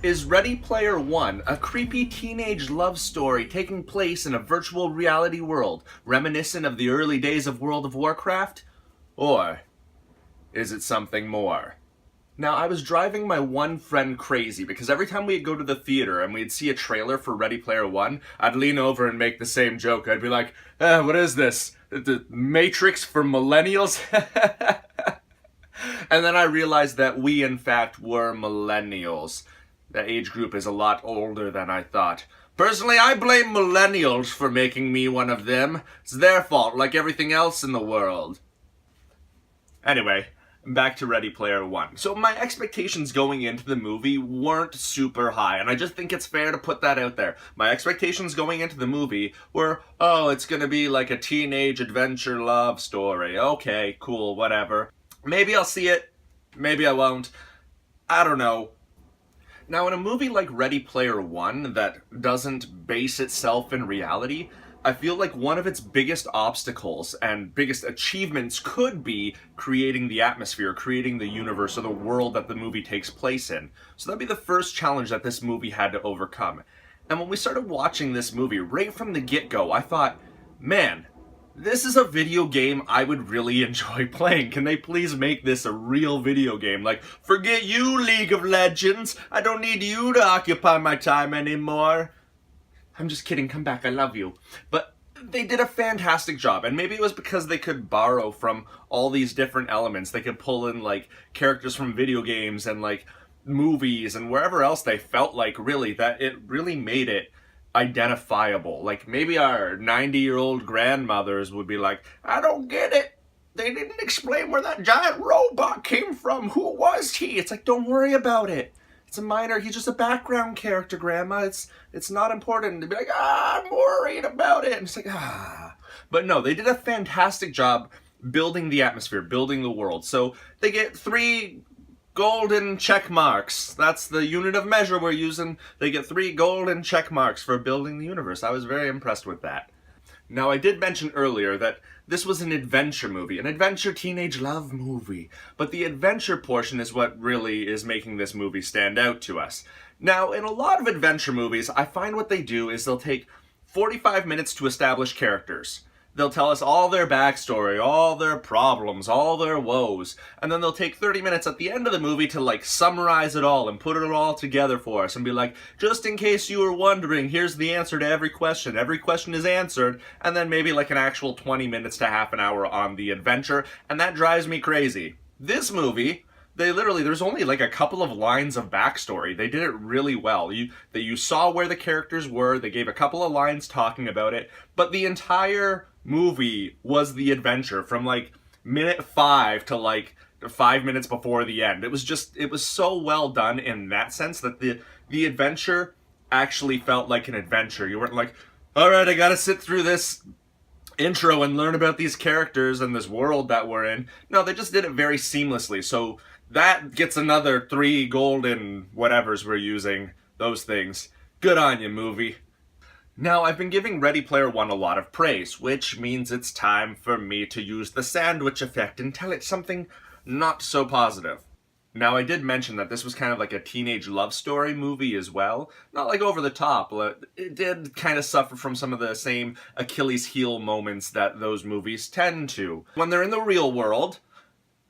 Is Ready Player One a creepy teenage love story taking place in a virtual reality world, reminiscent of the early days of World of Warcraft? Or is it something more? Now, I was driving my one friend crazy because every time we'd go to the theater and we'd see a trailer for Ready Player One, I'd lean over and make the same joke. I'd be like, what is this? The Matrix for millennials? And then I realized that we, in fact, were millennials. The age group is a lot older than I thought. Personally, I blame millennials for making me one of them. It's their fault, like everything else in the world. Anyway, back to Ready Player One. So my expectations going into the movie weren't super high, and I just think it's fair to put that out there. My expectations going into the movie were, oh, it's gonna be like a teenage adventure love story. Okay, cool, whatever. Maybe I'll see it, maybe I won't. I don't know. Now, in a movie like Ready Player One that doesn't base itself in reality, I feel like one of its biggest obstacles and biggest achievements could be creating the atmosphere, creating the universe or the world that the movie takes place in. So that'd be the first challenge that this movie had to overcome. And when we started watching this movie, right from the get-go, I thought, man, this is a video game I would really enjoy playing. Can they please make this a real video game? Like, forget you, League of Legends. I don't need you to occupy my time anymore. I'm just kidding, come back, I love you. But they did a fantastic job, and maybe it was because they could borrow from all these different elements. They could pull in, like, characters from video games and, like, movies and wherever else they felt like, really, that it really made it identifiable. Like, maybe our 90-year-old grandmothers would be like, I don't get it. They didn't explain where that giant robot came from. Who was he? It's like, don't worry about it. It's a minor, he's just a background character, Grandma. It's not important to be like, I'm worried about it. And it's like, But no, they did a fantastic job building the atmosphere, building the world. So they get 3 golden check marks. That's the unit of measure we're using. They get 3 golden check marks for building the universe. I was very impressed with that. Now, I did mention earlier that this was an adventure movie, an adventure teenage love movie, but the adventure portion is what really is making this movie stand out to us. Now, in a lot of adventure movies, I find what they do is they'll take 45 minutes to establish characters. They'll tell us all their backstory, all their problems, all their woes, and then they'll take 30 minutes at the end of the movie to, like, summarize it all and put it all together for us and be like, just in case you were wondering, here's the answer to every question. Every question is answered, and then maybe like an actual 20 minutes to half an hour on the adventure, and that drives me crazy. This movie, there's only like a couple of lines of backstory. They did it really well. You saw where the characters were, they gave a couple of lines talking about it, but the entire movie was the adventure from like minute 5 to like 5 minutes before the end. It was so well done in that sense that the adventure actually felt like an adventure. You weren't like, all right, I gotta sit through this intro and learn about these characters and this world that we're in. No, they just did it very seamlessly. So that gets another 3 golden whatevers we're using, those things. Good on you, movie. Now, I've been giving Ready Player One a lot of praise, which means it's time for me to use the sandwich effect and tell it something not so positive. Now, I did mention that this was kind of like a teenage love story movie as well. Not like over the top, but it did kind of suffer from some of the same Achilles heel moments that those movies tend to. When they're in the real world,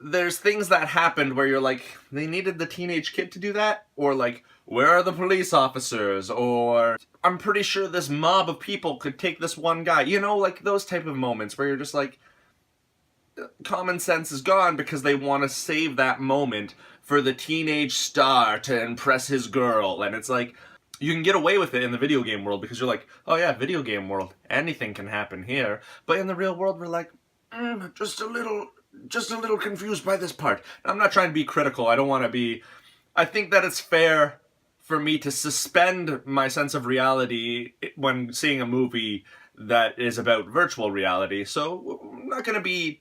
there's things that happened where you're like, they needed the teenage kid to do that? Or like, where are the police officers? Or, I'm pretty sure this mob of people could take this one guy. You know, like those type of moments where you're just like, common sense is gone because they want to save that moment for the teenage star to impress his girl. And it's like, you can get away with it in the video game world because you're like, oh yeah, video game world, anything can happen here. But in the real world, we're like, just a little confused by this part. I'm not trying to be critical. I don't want to be. I think that it's fair for me to suspend my sense of reality when seeing a movie that is about virtual reality. So I'm not going to be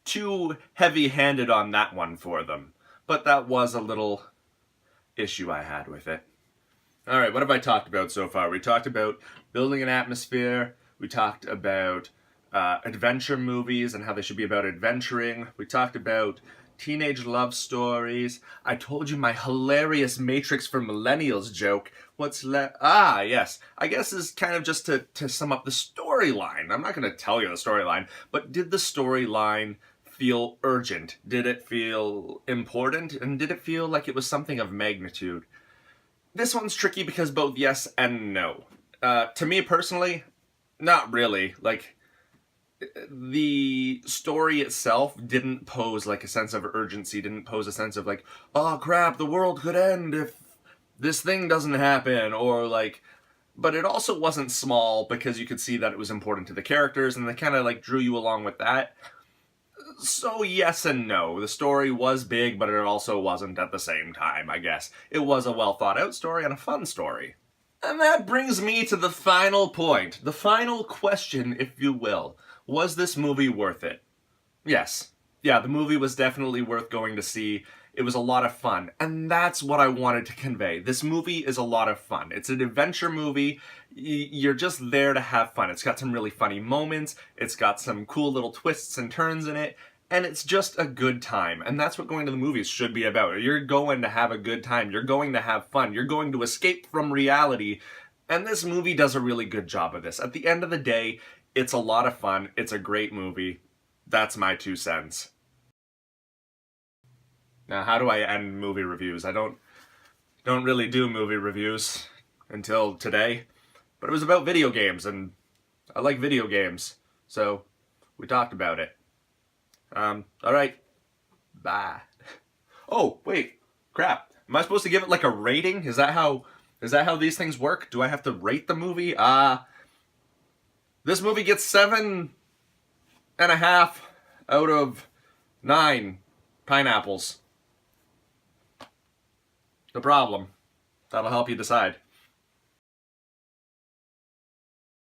too heavy-handed on that one for them. But that was a little issue I had with it. Alright, what have I talked about so far? We talked about building an atmosphere. We talked about adventure movies and how they should be about adventuring. We talked about teenage love stories. I told you my hilarious Matrix for Millennials joke. Yes. I guess is kind of just to sum up the storyline. I'm not going to tell you the storyline, but did the storyline feel urgent? Did it feel important? And did it feel like it was something of magnitude? This one's tricky because both yes and no. To me personally, not really. Like, the story itself didn't pose like a sense of urgency, didn't pose a sense of like, oh crap, the world could end if this thing doesn't happen, or like, but it also wasn't small because you could see that it was important to the characters and they kind of like drew you along with that. So yes and no. The story was big, but it also wasn't at the same time, I guess. It was a well thought out story and a fun story. And that brings me to the final point, the final question, if you will. Was this movie worth it? Yes. Yeah, the movie was definitely worth going to see. It was a lot of fun, and that's what I wanted to convey. This movie is a lot of fun. It's an adventure movie. You're just there to have fun. It's got some really funny moments. It's got some cool little twists and turns in it, and it's just a good time. And that's what going to the movies should be about. You're going to have a good time. You're going to have fun. You're going to escape from reality. And this movie does a really good job of this. At the end of the day, it's a lot of fun. It's a great movie. That's my 2 cents. Now, how do I end movie reviews? I don't really do movie reviews until today. But it was about video games, and I like video games. So, we talked about it. Alright. Bye. Oh, wait. Crap. Am I supposed to give it like a rating? Is that how these things work? Do I have to rate the movie? This movie gets 7.5 out of 9 pineapples. No problem. That'll help you decide.